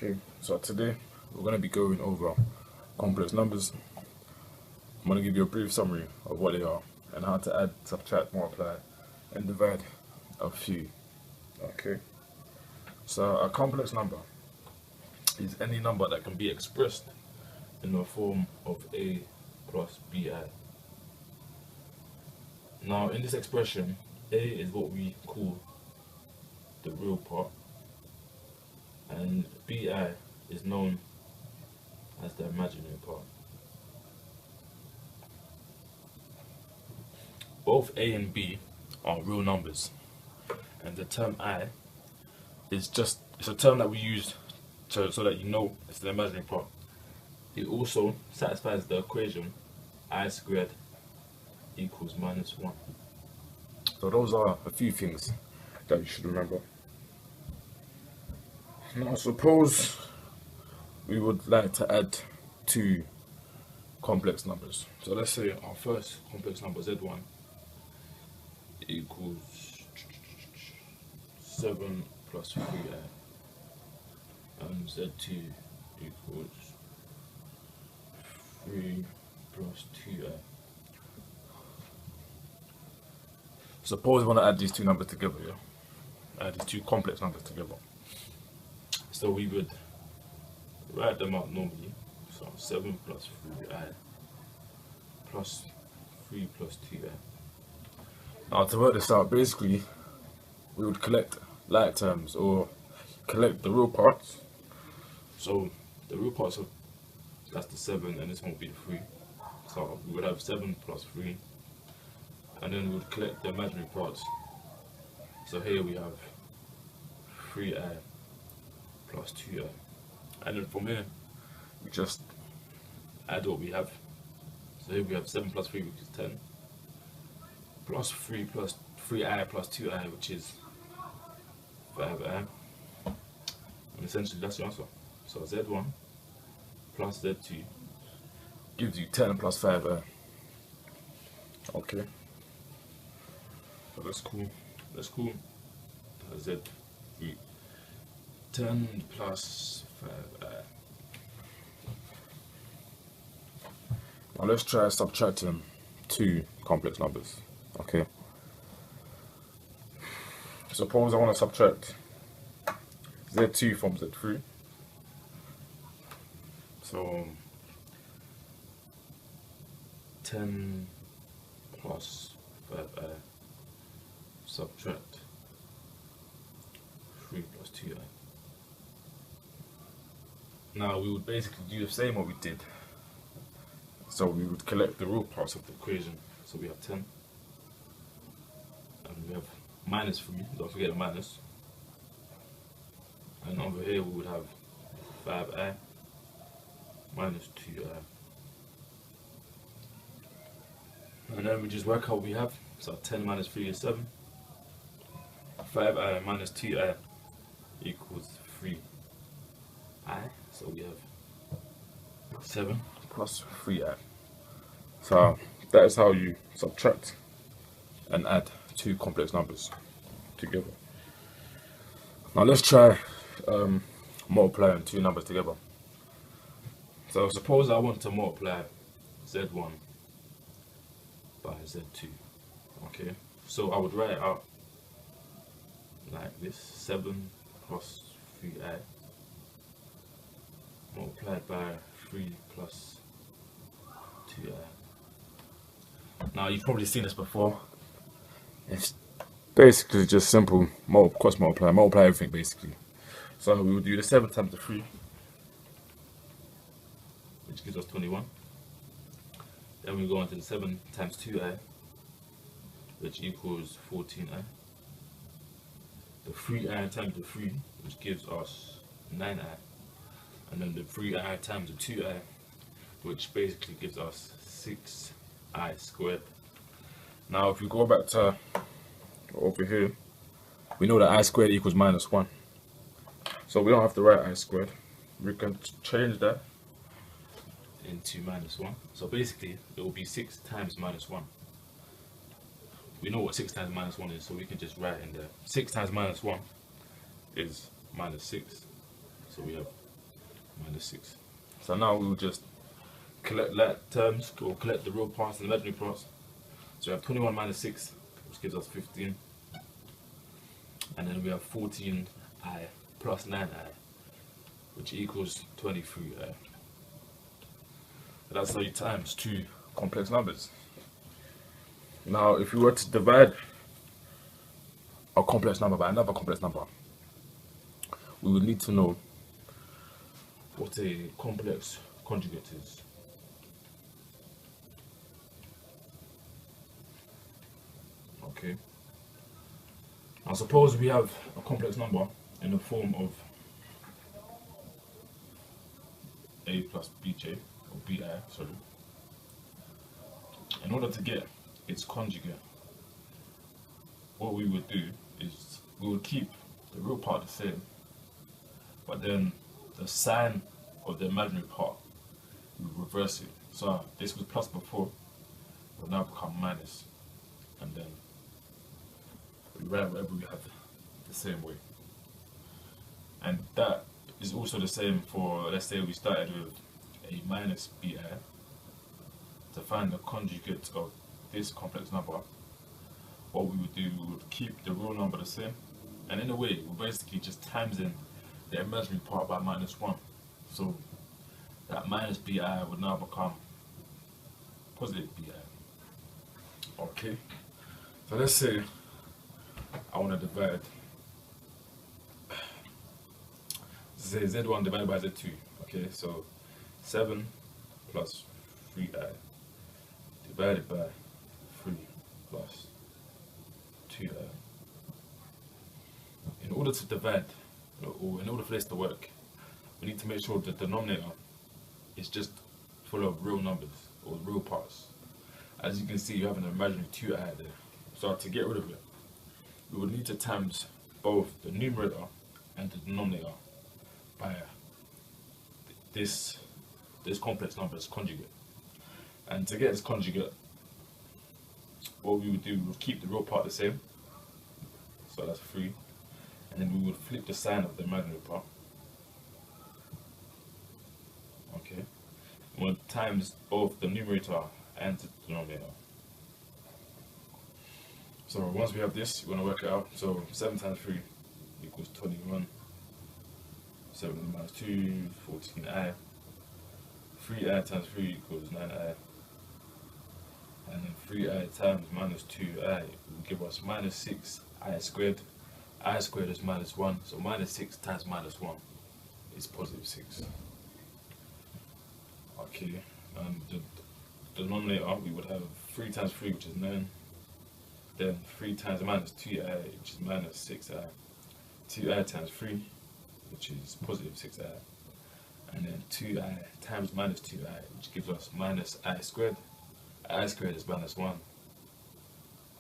Okay, so today we're going to be going over complex numbers. I'm going to give you a brief summary of what they are and how to add, subtract, multiply, and divide a few. Okay, so a complex number is any number that can be expressed in the form of a plus bi. Now, in this expression, a is what we call the real part, and bi is known as the imaginary part. Both a and b are real numbers, and the term I is it's a term that we use so that you know it's the imaginary part. It also satisfies the equation I squared equals -1. So those are a few things that you should remember. Now suppose we would like to add two complex numbers. So let's say our first complex number, Z1, equals 7 plus 3i, and Z2 equals 3 plus 2i. Suppose we want to add these two numbers together, yeah? Add these two complex numbers together. So we would write them out normally. So 7 plus 3i plus 3 plus 2i. Now to work this out, basically, we would collect like terms or collect the real parts. So the real parts that's the 7 and this one would be the 3. So we would have 7 plus 3. And then we would collect the imaginary parts. So here we have 3i plus 2i. And then from here, we just add what we have. So here we have 7 plus 3, which is 10. Plus 3 plus 3i plus 2i, which is 5i. And essentially that's the answer. So Z1 plus Z2 gives you 10 plus 5i. Okay. So that's cool. Z3. 10 plus 5i. Now let's try subtracting two complex numbers. Okay. Suppose I want to subtract Z2 from Z3. So 10 plus 5i subtract 3 plus 2i. Now we would basically do the same what we did. So we would collect the real parts of the equation. So we have 10 and we have -3, don't forget the minus. And over here we would have 5i minus 2i. And then we just work out what we have. So 10 minus 3 is 7. 5i minus 2i equals 3i. So we have 7 plus 3i. So that is how you subtract and add two complex numbers together. Now let's try multiplying two numbers together. So suppose I want to multiply Z1 by Z2. Okay, so I would write it out like this: 7 plus 3i multiplied by 3 plus 2i. Now you've probably seen this before. It's basically just simple cross multiply everything basically. So we would do the 7 times the 3, which gives us 21. Then we go on to the 7 times 2i, which equals 14i. The 3i times the 3, which gives us 9i. And then the 3i times the 2i, which basically gives us 6i squared. Now if we go back to over here, we know that I squared equals -1. So we don't have to write I squared. We can change that into -1. So basically it will be 6 times -1. We know what 6 times -1 is, so we can just write in there. 6 times -1 is -6. So we have minus 6. So now we will just collect that terms, or collect the real parts and the imaginary parts. So we have 21 minus 6, which gives us 15. And then we have 14i plus 9i, which equals 23i. That's how you times two complex numbers. Now, if we were to divide a complex number by another complex number, we would need to know what a complex conjugate is. Okay. Now suppose we have a complex number in the form of a plus bj, or bi, sorry. In order to get its conjugate, what we would do is we would keep the real part the same, but then the sign of the imaginary part, we would reverse it. So this was plus before, will now become minus, and then we write whatever we have the same way. And that is also the same for, let's say we started with a minus bi. To find the conjugate of this complex number, what we would do, we would keep the real number the same, and in a way we're basically just timesing the imaginary part by minus 1. So that minus bi would now become positive bi. Okay, so let's say I want to divide, say z1 divided by z2. Okay, so 7 plus 3i divided by 3 plus 2i. In order to divide, or in order for this to work, we need to make sure the denominator is just full of real numbers, or real parts. As you can see, you have an imaginary 2i there. So to get rid of it, we would need to times both the numerator and the denominator by this complex number's conjugate. And to get this conjugate, what we would do, we would keep the real part the same, so that's 3, and then we would flip the sign of the imaginary part. Okay, we would times both the numerator and the denominator. So once we have this, we're going to work it out. So 7 times 3 equals 21. 7 minus 2, 14i. 3i times 3 equals 9i. And then 3i times minus 2i will give us minus 6i squared. I squared is minus 1, so minus 6 times minus 1 is positive 6. Okay, and the denominator, we would have 3 times 3, which is 9. Then 3 times minus 2i, which is minus 6i. 2i times 3, which is positive 6i. And then 2i times minus 2i, which gives us minus I squared. I squared is minus 1.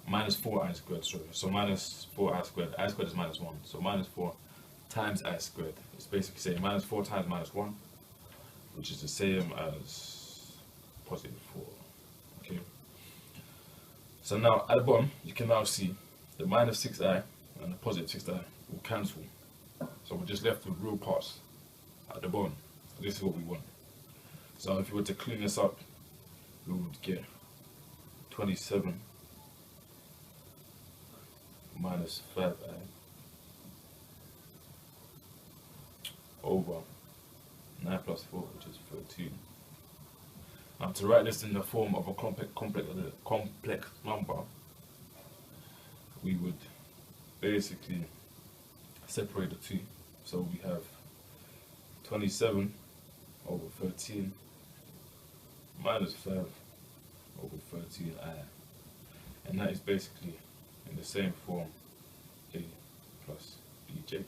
Minus 4i squared, sorry. So minus 4i squared. I squared is minus 1. So minus 4 times I squared. It's basically saying minus 4 times minus 1, which is the same as positive 4. Okay. So now at the bottom, you can now see the minus 6i and the positive 6i will cancel. So we're just left with real parts at the bottom. So this is what we want. So if you were to clean this up, we would get 27 minus 5i over 9 plus 4, which is 13. Now to write this in the form of a complex number, we would basically separate the two. So we have 27 over 13 minus 5 over 13i. And that is basically in the same form, a plus bj.